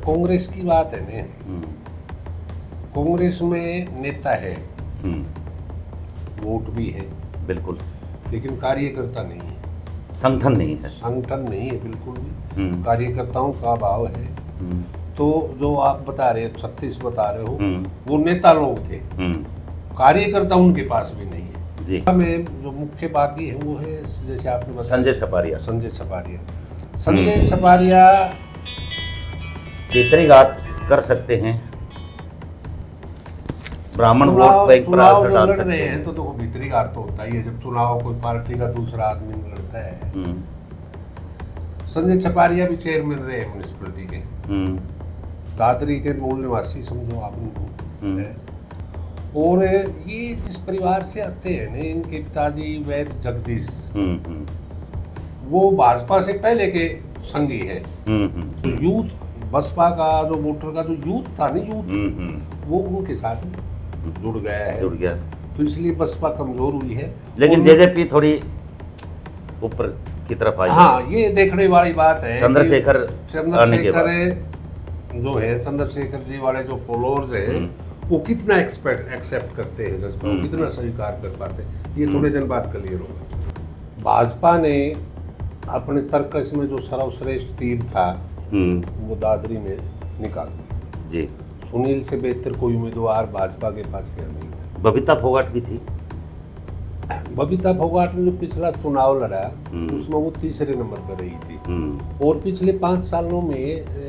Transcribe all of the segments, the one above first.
कांग्रेस की बात है ना, कांग्रेस में नेता है, वोट भी है, बिल्कुल, लेकिन कार्यकर्ता नहीं है, संगठन नहीं है। संगठन नहीं है बिल्कुल भी। कार्यकर्ताओं का अभाव है। तो जो आप बता रहे 36 बता रहे हो, वो नेता लोग थे, कार्यकर्ता उनके पास भी नहीं है जी। में जो मुख्य बागी है वो है, जैसे आपने बताया, संजय छपारिया। संजय छपारिया कितनी बात कर सकते हैं, ब्राह्मण वोट बैंक पर असर डाल लड़ सकते रहे हैं। हैं तो देखो भीतरी घात तो होता ही है जब चुनाव कोई पार्टी का दूसरा आदमी लड़ता है। संजय छपारिया भी चेयरमैन रहे म्यूनिसिपैलिटी के, दादरी के मूल निवासी समझो आप उनको है। और ये जिस परिवार से आते हैं ना, इनके पिताजी वैद्य जगदीश, वो भाजपा से पहले के संगी है। यूथ बसपा का जो वोटर का जो यूथ था ना, यूथ वो उनके साथ जुड़ गया, तो इसलिए बसपा कमजोर हुई है। लेकिन जेजेपी थोड़ी ऊपर की तरफ आई। हाँ, ये देखने वाली बात है। चंद्रशेखर जो है, चंद्रशेखर जी वाले जो फॉलोअर्स हैं, वो कितना एक्सेप्ट करते हैं जज्बा, वो कितना स्वीकार कर पाते हैं, ये थोड़े दिन बाद क्लियर होगा। भाजपा ने अपने तर्कस में जो सर्वश्रेष्ठ तीर था वो दादरी में निकाल दिया जी। सुनील से बेहतर कोई उम्मीदवार भाजपा के पास क्या नहीं था। बबीता फोगाट भी थी। बबीता फोगाट ने जो पिछला चुनाव लड़ा उसमें वो तीसरे नंबर पर रही थी, और पिछले 5 सालों में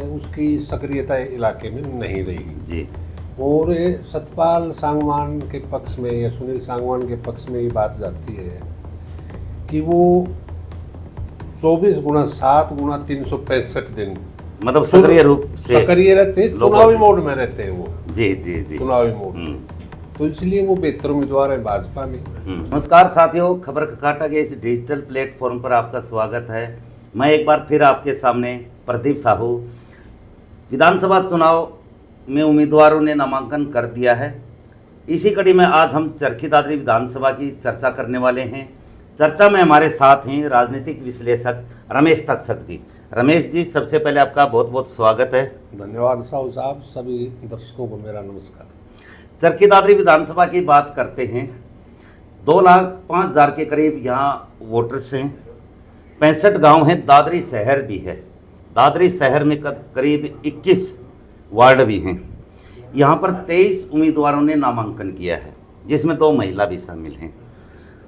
उसकी सक्रियता इलाके में नहीं रही जी। और सतपाल सांगवान के पक्ष में या सुनील सांगवान के पक्ष में ये बात जाती है कि वो 24 गुणा 7 गुणा 365 दिन मतलब सक्रिय रूप से सक्रिय रहते, चुनावी मोड में रहते हैं वो। जी जी जी, चुनावी मोड तो इसलिए वो बेहतर उम्मीदवार है भाजपा में। नमस्कार साथियों, खबर ककाटा के इस डिजिटल प्लेटफॉर्म पर आपका स्वागत है। मैं एक बार फिर आपके सामने प्रदीप साहू। विधानसभा चुनाव में उम्मीदवारों ने नामांकन कर दिया है। इसी कड़ी में आज हम चरखी दादरी विधानसभा की चर्चा करने वाले हैं। चर्चा में हमारे साथ हैं राजनीतिक विश्लेषक रमेश तक्षक जी। रमेश जी, सबसे पहले आपका बहुत बहुत स्वागत है। धन्यवाद साहू साहब, सभी दर्शकों को मेरा नमस्कार। चरखी दादरी विधानसभा की बात करते हैं। 2,05,000 के करीब यहाँ वोटर्स हैं। 65 गांव हैं, दादरी शहर भी है। दादरी शहर में करीब 21 वार्ड भी हैं। यहाँ पर 23 उम्मीदवारों ने नामांकन किया है, जिसमें 2 महिला भी शामिल हैं।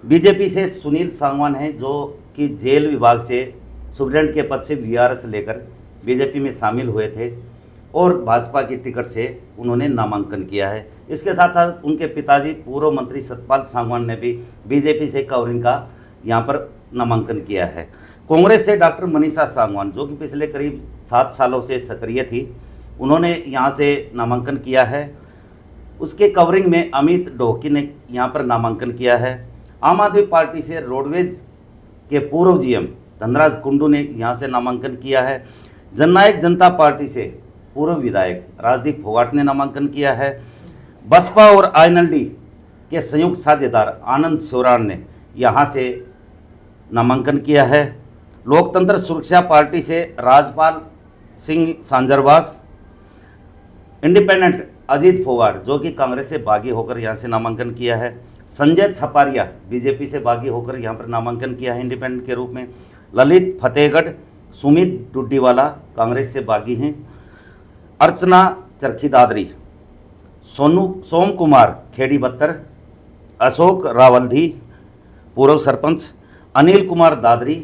बीजेपी से सुनील सांगवान हैं, जो कि जेल विभाग से सुप्रीटेंडेंट के पद से वीआरएस लेकर बीजेपी में शामिल हुए थे, और भाजपा की टिकट से उन्होंने नामांकन किया है। इसके साथ साथ उनके पिताजी पूर्व मंत्री सतपाल सांगवान ने भी बीजेपी से कवरिंग का यहाँ पर नामांकन किया है। कांग्रेस से डॉक्टर मनीषा सांगवान, जो कि पिछले करीब 7 सालों से सक्रिय थी, उन्होंने यहाँ से नामांकन किया है। उसके कवरिंग में अमित ढोकी ने यहाँ पर नामांकन किया है। आम आदमी पार्टी से रोडवेज के पूर्व जीएम धनराज कुंडू ने यहाँ से नामांकन किया है। जननायक जनता पार्टी से पूर्व विधायक राजदीप फोगाट ने नामांकन किया है। बसपा और आईएनएलडी के संयुक्त साझेदार आनंद शोराण ने यहाँ से नामांकन किया है। लोकतंत्र सुरक्षा पार्टी से राजपाल सिंह सांजरवास, इंडिपेंडेंट अजीत फोगाट, जो कि कांग्रेस से बागी होकर यहाँ से नामांकन किया है। संजय छपारिया बीजेपी से बागी होकर यहाँ पर नामांकन किया है इंडिपेंडेंट के रूप में। ललित फतेहगढ़, सुमित डुड्डीवाला कांग्रेस से बागी हैं। अर्चना चरखी दादरी, सोम कुमार खेड़ी बत्तर, अशोक रावलधी पूर्व सरपंच, अनिल कुमार दादरी,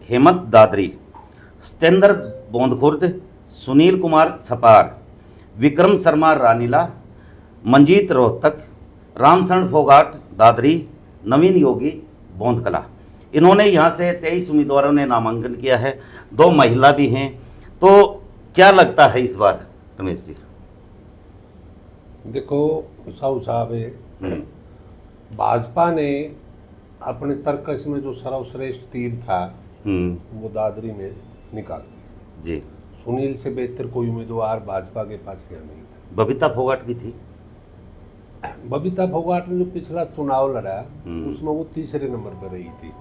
हेमंत दादरी, सतेंद्र बोंदखुर्द, सुनील कुमार छपार, विक्रम शर्मा रानीला, मंजीत रोहतक, रामशरण फोगाट दादरी, नवीन योगी बोंदकला। इन्होंने यहाँ से 23 उम्मीदवारों ने नामांकन किया है। 2 महिला भी हैं। तो क्या लगता है इस बार रमेश जी? देखो साहू साहब, भाजपा ने अपने तर्कस में जो सर्वश्रेष्ठ तीर था वो दादरी में निकाल दिया जी। सुनील से बेहतर कोई उम्मीदवार भाजपा के पास क्या नहीं था। बबीता फोगाट भी थी। बबीता फोगाट ने जो पिछला चुनाव लड़ा उसमें वो तीसरे नंबर पर रही थी,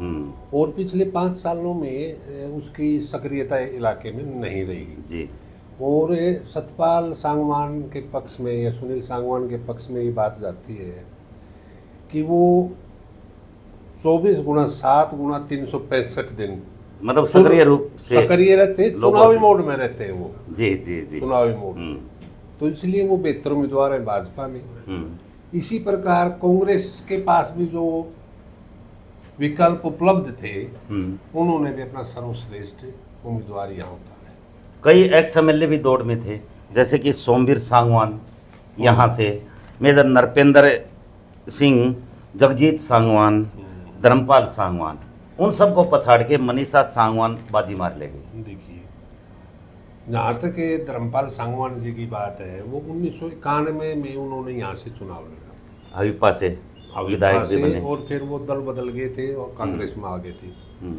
और पिछले 5 सालों में उसकी सक्रियता इलाके में नहीं रही जी। और ये सतपाल सांगवान के पक्ष में या सुनील सांगवान के पक्ष में ये बात जाती है कि वो 24 गुणा 7 गुणा 365 दिन मतलब सक्रिय रूप से सक्रिय रहते हैं, चुनावी मोड में रहते हैं वो। जी जी जी। चुनावी मोड में, तो इसलिए वो बेहतर उम्मीदवार है भाजपा में। इसी प्रकार कांग्रेस के पास भी जो विकल्प उपलब्ध थे उन्होंने भी अपना सर्वश्रेष्ठ उम्मीदवार यहाँ उतारा। कई एक्स एमएलए भी दौड़ में थे, जैसे कि सोमवीर सांगवान यहाँ से, मेजर नरपेंद्र सिंह, जगजीत सांगवान, धर्मपाल सांगवान, उन सबको पछाड़ के मनीषा सांगवान बाजी मार ले गई। देखिए, जहाँ तक ये धर्मपाल सांगवान जी की बात है, वो 1991 में उन्होंने यहाँ से चुनाव लड़ा, हवीपा से विधायक भी बने, और फिर वो दल बदल गए थे और कांग्रेस में आ गए थे।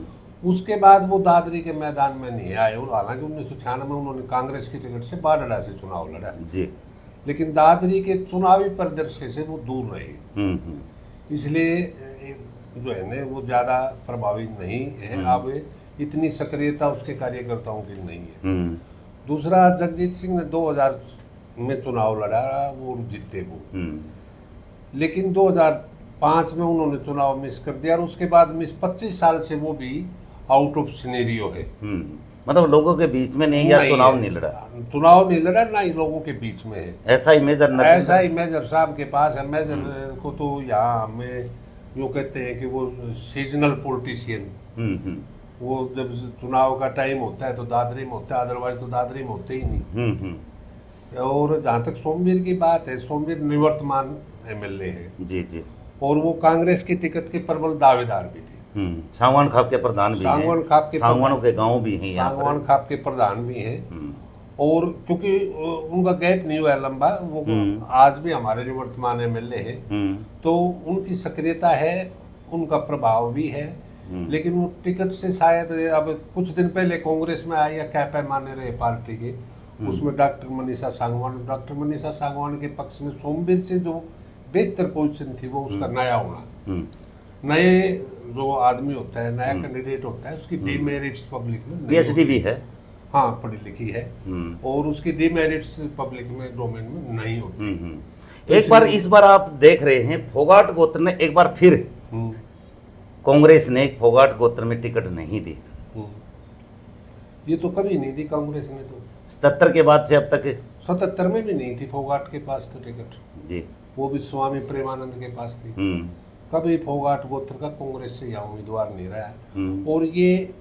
उसके बाद वो दादरी के मैदान में नहीं आए, और हालांकि 1996 में उन्होंने कांग्रेस की टिकट से बाडड़ा से चुनाव लड़ा जी, लेकिन दादरी के चुनावी परिदृश्य से वो दूर रहे, इसलिए जो है ना वो ज़्यादा प्रभावित नहीं है। अब इतनी सक्रियता उसके कार्यकर्ताओं की नहीं है। दूसरा, जगजीत सिंह ने 2000 में चुनाव लड़ा, वो जीते वो, लेकिन 2005 में उन्होंने चुनाव मिस कर दिया, और उसके बाद मिस 25 साल से वो भी आउट ऑफ सिनेरियो है। मतलब लोगों के बीच में नहीं, या चुनाव नहीं लड़ा, चुनाव नहीं लड़ा, ना ही लोगों के बीच में है। ऐसा ही मेजर साहब के पास है। मेजर को तो यहाँ हमें यूँ कहते हैं कि वो सीजनल पॉलिटिशियन, वो जब चुनाव का टाइम होता है तो दादरी में होता है, अदरवाइज तो दादरी में होते ही नहीं। और जहाँ तक सोमवीर की बात है, सोमवीर निवर्तमान एमएलए है जी जी, और वो कांग्रेस की टिकट के प्रबल दावेदार भी थे। सांगवान खाप के प्रधान भी हैं, सांगवानों के गांव भी हैं, सांगवान खाप के प्रधान भी हैं। और क्योंकि उनका गैप नहीं हुआ है लंबा, वो आज भी हमारे निवर्तमान एमएलए है, तो उनकी सक्रियता है, उनका प्रभाव भी है, लेकिन वो टिकट से शायद अब कुछ दिन पहले कांग्रेस में आए या क्या पैमाने रहे पार्टी के, उसमें डॉक्टर मनीषा सांगवान के पक्ष में सोमवीर से जो बेहतर पोजीशन थी वो उसका नया होना, नए जो आदमी होता है, नया कैंडिडेट होता है, उसकी डीमेरिट्स पब्लिक में, पीएचडी भी है, हाँ पढ़ी लिखी है, और उसकी डीमेरिट्स पब्लिक में डोमेन में नहीं होती। तो एक बार इस बार आप देख रहे हैं फोगाट गोत्र ने एक बार फिर कांग्रेस ने फोगाट गोत्र में टिकट नहीं दी। ये तो कभी नहीं दी कांग्रेस ने, तो 77 के बाद से अब तक 77 में भी नहीं थी फोगाट के पास तो टिकट जी, वो भी स्वामी प्रेमानंद के पास थी। कभी फोगाट गोत्र का कांग्रेस से यहाँ उम्मीदवार नहीं रहा। और ये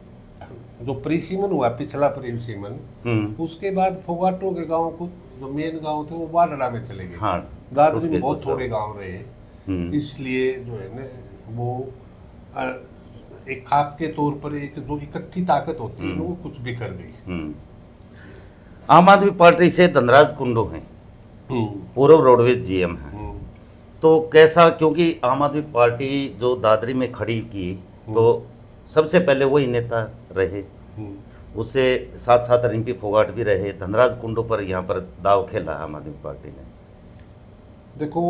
जो प्रीसीमन हुआ, पिछला प्रीसीमन, उसके बाद फोगाटों के गांव को जो मेन गांव थे वो बाडड़ा में चले गए। हाँ, दादरी में बहुत थोड़े गांव रहे, इसलिए जो है ना वो एक खाप के तौर पर एक जो इकट्ठी ताकत होती है वो कुछ बिखर गई। आम आदमी पार्टी से धनराज कुंडू हैं, पूर्व रोडवेज जीएम हैं, तो कैसा, क्योंकि आम आदमी पार्टी जो दादरी में खड़ी की तो सबसे पहले वही नेता रहे, उससे साथ साथ रिम्पी फोगाट भी रहे, धनराज कुंडू पर यहाँ पर दाव खेला आम आदमी पार्टी ने। देखो,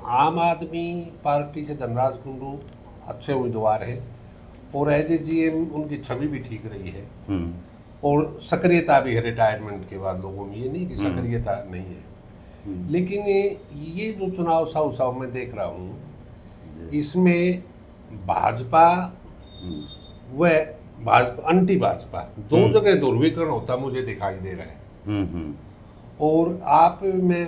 आम आदमी पार्टी से धनराज कुंडू अच्छे उम्मीदवार है, और एज ए जीएम उनकी छवि भी ठीक रही है, और सक्रियता भी है रिटायरमेंट के बाद लोगों में, ये नहीं कि सक्रियता नहीं है। लेकिन ये जो चुनाव साव में देख रहा हूँ, इसमें भाजपा व भाजपा अंटी भाजपा दो जगह ध्रुवीकरण होता मुझे दिखाई दे रहा है। और आप में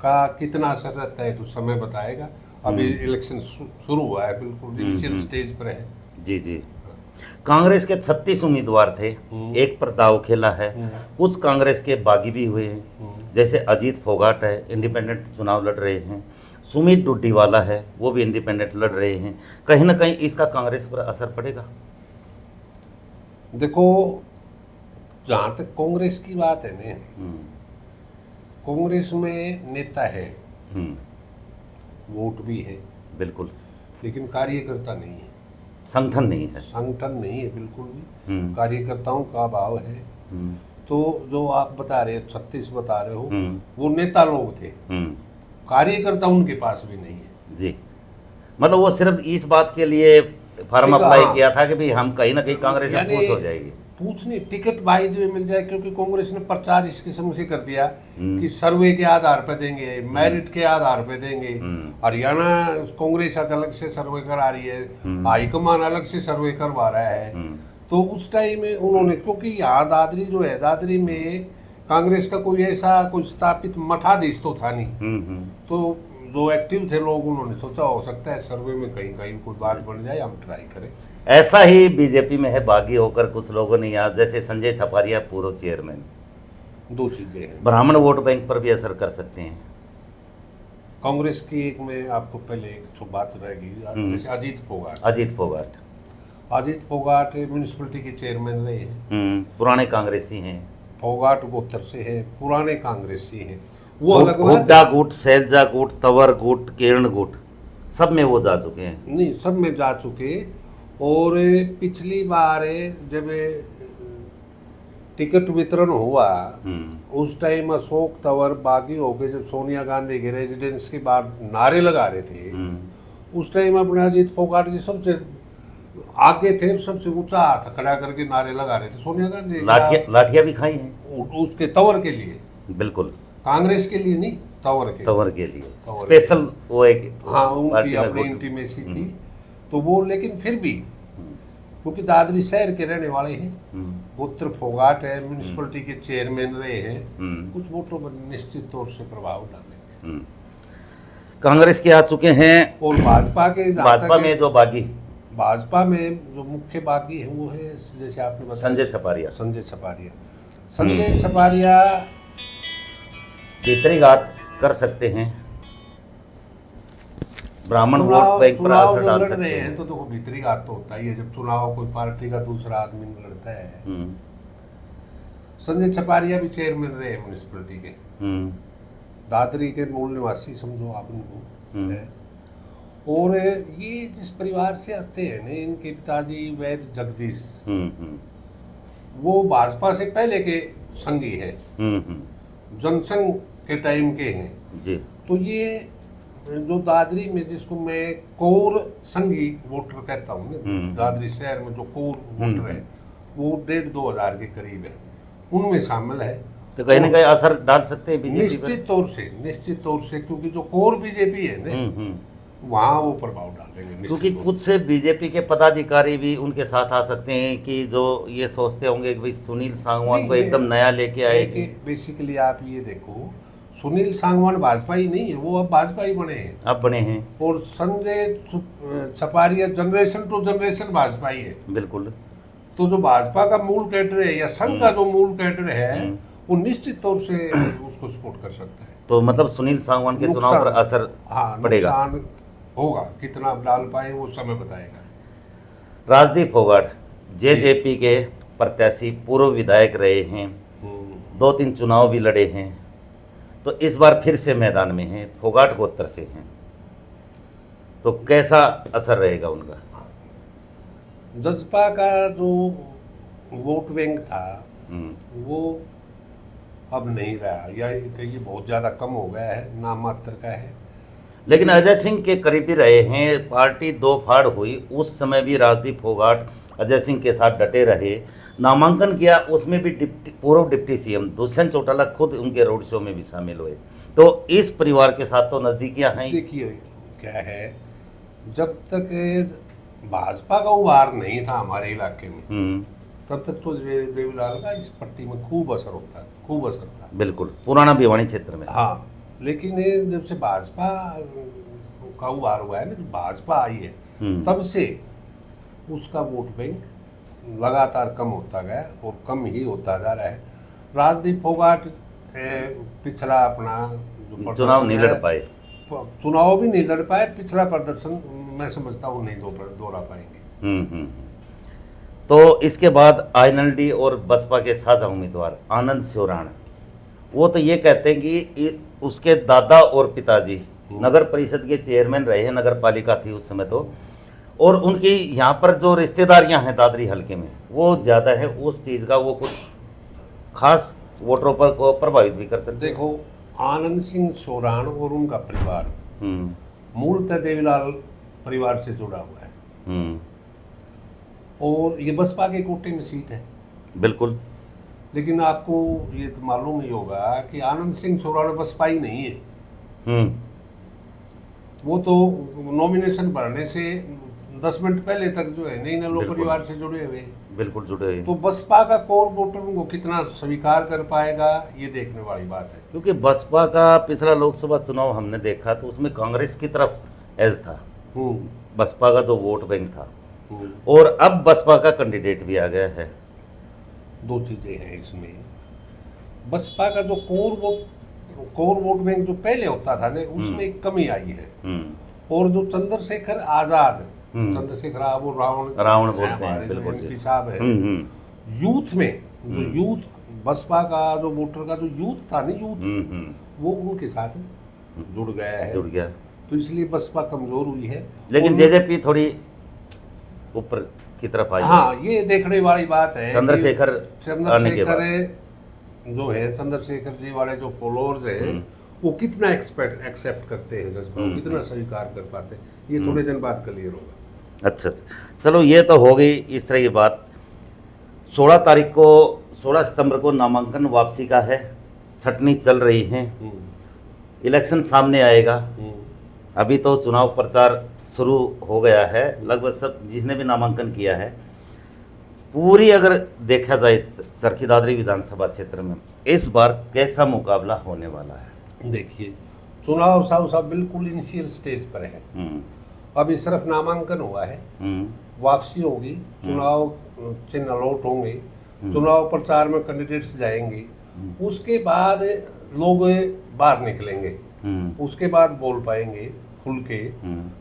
का कितना असर रहता है तो समय बताएगा। अभी इलेक्शन शुरू हुआ है, बिल्कुल इनिशियल स्टेज पर है। जी जी। कांग्रेस के 36 उम्मीदवार थे, एक पर दाव खेला है, कुछ कांग्रेस के बागी भी हुए हैं, जैसे अजीत फोगाट है, इंडिपेंडेंट चुनाव लड़ रहे हैं, सुमित डुड्डीवाला है, वो भी इंडिपेंडेंट लड़ रहे हैं। कहीं ना कहीं इसका कांग्रेस पर असर पड़ेगा। देखो, जहाँ तक कांग्रेस की बात है ना, कांग्रेस में नेता है, वोट भी है बिल्कुल, लेकिन कार्यकर्ता नहीं है, संगठन नहीं है, संगठन नहीं है बिल्कुल भी, कार्यकर्ताओं का अभाव है। तो जो आप बता रहे हो 36 बता रहे हो, वो नेता लोग थे, कार्यकर्ता उनके पास भी नहीं है जी। मतलब वो सिर्फ इस बात के लिए फॉर्म अप्लाई किया था कि भाई हम कहीं ना कहीं कांग्रेस से खुश हो जाएगी, पूछ नहीं, टिकट बाई द वे मिल जाए, क्योंकि कांग्रेस ने प्रचार इस किस्म से कर दिया कि सर्वे के आधार पे देंगे, मेरिट के आधार पे देंगे। हरियाणा कांग्रेस अलग से सर्वे करा रही है, हाईकमान अलग से सर्वे करवा रहा है। तो उस टाइम में उन्होंने, क्योंकि यहाँ दादरी जो है, दादरी में कांग्रेस का कोई ऐसा कोई स्थापित मठाधीश तो था नहीं, तो जो एक्टिव थे लोग, उन्होंने सोचा हो सकता है सर्वे में कहीं कहीं कोई बात बन जाए, हम ट्राई करें। ऐसा ही बीजेपी में है, बागी होकर कुछ लोगों ने यहाँ, जैसे संजय छपारिया पूर्व चेयरमैन, दो चीजें हैं, ब्राह्मण वोट बैंक पर भी असर कर सकते हैं। कांग्रेस की एक में आपको पहले एक तो बात रहेगी, जैसे अजीत फोगाट म्यूनिसिपैलिटी के चेयरमैन रहे हैं, पुराने कांग्रेसी हैं। फोगाट गोत्र से हैं, पुराने कांग्रेसी हैं। वो अलग बात हुड्डा गुट, सैलजा गुट, तंवर गुट, केरण गुट, सब में वो जा चुके हैं। नहीं, सब में जा चुके। और पिछली बार जब टिकट वितरण हुआ उस टाइम अशोक तंवर बागी होके जब सोनिया गांधी के रेजिडेंस के बाद नारे लगा रहे थे, उस टाइम अपने अजीत फोगाट जी सबसे आगे थे, सबसे ऊंचा हाथ खड़ा करके नारे लगा रहे थे। सोनिया गांधी लाठियां भी खाई हैं उसके तंवर के लिए, बिल्कुल, कांग्रेस के लिए नहीं, तंवर के लिए स्पेशल वो एक, हाँ, उनकी अपनी इंटीमेसी थी। तो वो, लेकिन फिर भी क्योंकि दादरी शहर के रहने वाले हैं, गोत्र फोगाट है, म्यूनिसिपैलिटी के चेयरमैन रहे हैं, कुछ वोटों पर निश्चित तौर से प्रभाव डालेंगे। कांग्रेस के आ चुके हैं। और भाजपा में जो बागी, भाजपा में जो मुख्य बागी है वो है, जैसे आपने बताया, संजय छपारिया भीतरी घात कर सकते हैं, ब्राह्मण वोट बैंक पर असर डाल सकते हैं। तो देखो, भीतरी घात तो होता ही है जब चुनाव कोई पार्टी का दूसरा आदमी लड़ता है। संजय छपारिया भी चेयरमैन रहे हैं म्यूनिसिपैलिटी के, दादरी के मूल निवासी समझो आप उनको है। और ये जिस परिवार से आते हैं ना, इनके पिताजी वैद्य जगदीश, वो भाजपा से पहले के संघी है, जनसंघ के टाइम के हैं जी। तो ये जो दादरी में, जिसको मैं कोर संघी वोटर कहता हूँ ना, दादरी शहर में जो कोर वोटर है वो 1,500-2,000 के करीब है, उनमें शामिल है। तो कहीं ना कहीं असर डाल सकते हैं बीजेपी पर? निश्चित तौर से, क्योंकि जो कोर बीजेपी है ना, वहाँ वो प्रभाव डालेंगे। क्योंकि कुछ से बीजेपी के पदाधिकारी भी उनके साथ आ सकते हैं कि जो ये सोचते होंगे कि भाई सुनील सांगवान को एकदम नया लेके आएगी। बेसिकली आप ये देखो, सुनील सांगवान भाजपा ही नहीं है, वो अब भाजपा ही बने हैं। और Sanjay Chhaparia generation to generation Bhajpa ही है, बिल्कुल। तो जो भाजपा का मूल कैडर है या संघ का जो मूल कैडर है, वो निश्चित तौर से उसको सपोर्ट कर सकता है। तो मतलब सुनील सांगवान के चुनाव पर असर पड़ेगा, होगा, कितना डाल पाए वो समय बताएगा। राजदीप फोगाट जेजेपी के प्रत्याशी, पूर्व विधायक रहे हैं, 2-3 चुनाव भी लड़े हैं, तो इस बार फिर से मैदान में हैं, फोगाट गोत्र से हैं, तो कैसा असर रहेगा उनका? जसपा का जो वोट बैंक था वो अब नहीं रहा, या ये बहुत ज़्यादा कम हो गया है, नाम मात्र का है। लेकिन अजय सिंह के करीबी रहे हैं, पार्टी 2 फाड़ हुई उस समय भी राजदीप फोगाट अजय सिंह के साथ डटे रहे, नामांकन किया, उसमें भी पूर्व डिप्टी सीएम दुष्यंत चौटाला खुद उनके रोड शो में भी शामिल हुए। तो इस परिवार के साथ तो नज़दीकियां हैं। देखिए क्या है, जब तक भाजपा का उभार नहीं था हमारे इलाके में, तब तक तो देवीलाल का इस पट्टी में खूब असर था, बिल्कुल, पुराना भिवानी क्षेत्र में। हाँ, लेकिन जब से भाजपा का उभार हुआ है ना, जब भाजपा आई है, तब से उसका वोट बैंक लगातार कम होता गया और कम ही होता जा रहा है। राजदीप फोगाट पिछला अपना चुनाव नहीं लड़ पाए, चुनाव भी नहीं लड़ पाए, पिछला प्रदर्शन मैं समझता हूँ नहीं दोहरा पाएंगे। तो इसके बाद आईएनएलडी और बसपा के साझा उम्मीदवार आनंद स्योराण, वो तो ये कहते हैं कि उसके दादा और पिताजी नगर परिषद के चेयरमैन रहे हैं, नगर पालिका थी उस समय तो, और उनकी यहाँ पर जो रिश्तेदारियाँ हैं दादरी हलके में वो ज़्यादा है, उस चीज़ का वो कुछ खास वोटरों पर को प्रभावित भी कर सकते। देखो, आनंद सिंह स्योराण और उनका परिवार मूलतः देवीलाल परिवार से जुड़ा हुआ है, और ये बसपा के कोटे में सीट है, बिल्कुल। लेकिन आपको ये तो मालूम ही होगा कि आनंद सिंह सोराड़ा बसपाई नहीं है। हम्म। वो तो नॉमिनेशन भरने से 10 मिनट पहले तक जो है नई नलो बिल्कुल। परिवार से जुड़े हुए। बिल्कुल जुड़े हैं। तो बसपा का कोर वोटर उनको कितना स्वीकार कर पाएगा, ये देखने वाली बात है। क्योंकि बसपा का पिछला लोकसभा चुनाव हमने देखा तो उसमें कांग्रेस की तरफ एज था, बसपा का जो वोट बैंक था, और अब बसपा का कैंडिडेट भी आ गया है। दो चीजें हैं इसमें। बसपा का जो कोर वोट बैंक जो पहले होता था ना, उसमें एक कमी आई है। और जो चंद्रशेखर आजाद, चंद्रशेखर वो रावण बोलते हैं, बिल्कुल MP साहब है, यूथ में जो यूथ बसपा का जो वोटर का जो यूथ था ना, यूथ वो उनके साथ जुड़ गया है, जुड़ गया। तो इसलिए बसपा कमजोर हुई है। लेकिन जेजेपी थोड़ी ऊपर की तरफ आई। हाँ, ये देखने वाली बात है। चंद्रशेखर आने के बाद जो है चंद्रशेखर जी वाले जो फॉलोअर्स हैं, वो कितना एक्सेप्ट करते हैं जज्बा, वो कितना स्वीकार कर पाते हैं, ये थोड़े दिन बाद क्लियर होगा। अच्छा, चलो ये तो हो गई इस तरह की बात। 16 सितंबर को नामांकन वापसी का है, छटनी चल रही है, इलेक्शन सामने आएगा। अभी तो चुनाव प्रचार शुरू हो गया है, लगभग सब जिसने भी नामांकन किया है। पूरी अगर देखा जाए चरखी दादरी विधानसभा क्षेत्र में इस बार कैसा मुकाबला होने वाला है? देखिए, चुनाव साहब बिल्कुल इनिशियल स्टेज पर है। अभी सिर्फ नामांकन हुआ है, वापसी होगी, चुनाव चिन्ह अलॉट होंगे, चुनाव प्रचार में कैंडिडेट्स जाएंगे, उसके बाद लोग बाहर निकलेंगे, उसके बाद बोल पाएंगे खुल के,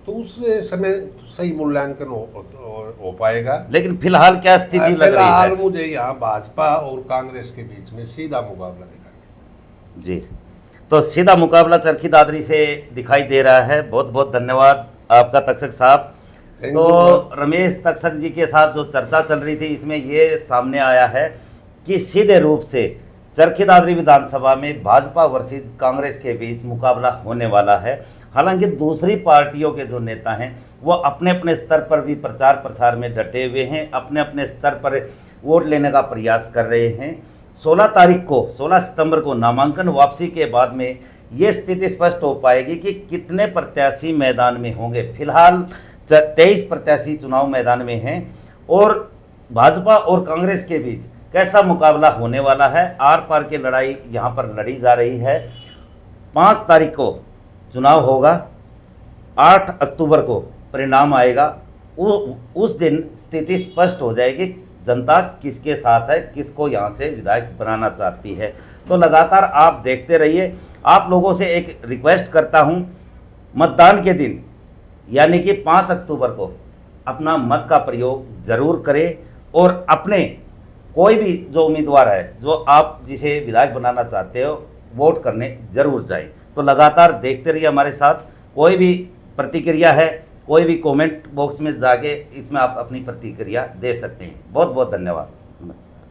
तो उस समय सही मूल्यांकन हो पाएगा। लेकिन फिलहाल क्या स्थिति लग रही है? फिलहाल मुझे यहाँ भाजपा और कांग्रेस के बीच में सीधा मुकाबला दिखाई जी, तो सीधा मुकाबला चरखी दादरी से दिखाई दे रहा है। बहुत बहुत धन्यवाद आपका तक्षक साहब। तो रमेश तक्षक जी के साथ जो चर्चा चल रही थी, इसमें ये सामने आया है कि सीधे रूप से चरखी दादरी विधानसभा में भाजपा वर्सेस कांग्रेस के बीच मुकाबला होने वाला है। हालांकि दूसरी पार्टियों के जो नेता हैं वो अपने अपने स्तर पर भी प्रचार प्रसार में डटे हुए हैं, अपने अपने स्तर पर वोट लेने का प्रयास कर रहे हैं। 16 सितंबर को नामांकन वापसी के बाद में ये स्थिति स्पष्ट हो पाएगी कि कितने प्रत्याशी मैदान में होंगे। फिलहाल 23 प्रत्याशी चुनाव मैदान में हैं और भाजपा और कांग्रेस के बीच कैसा मुकाबला होने वाला है। आर पार की लड़ाई यहाँ पर लड़ी जा रही है। 5 तारीख को चुनाव होगा, 8 अक्टूबर को परिणाम आएगा। उस दिन स्थिति स्पष्ट हो जाएगी, जनता किसके साथ है, किसको यहाँ से विधायक बनाना चाहती है। तो लगातार आप देखते रहिए। आप लोगों से एक रिक्वेस्ट करता हूँ, मतदान के दिन यानी कि 5 अक्टूबर को अपना मत का प्रयोग जरूर करें और अपने कोई भी जो उम्मीदवार है, जो आप जिसे विधायक बनाना चाहते हो, वोट करने जरूर जाएं। तो लगातार देखते रहिए हमारे साथ। कोई भी प्रतिक्रिया है, कोई भी कमेंट बॉक्स में जाके इसमें आप अपनी प्रतिक्रिया दे सकते हैं। बहुत बहुत धन्यवाद। नमस्ते।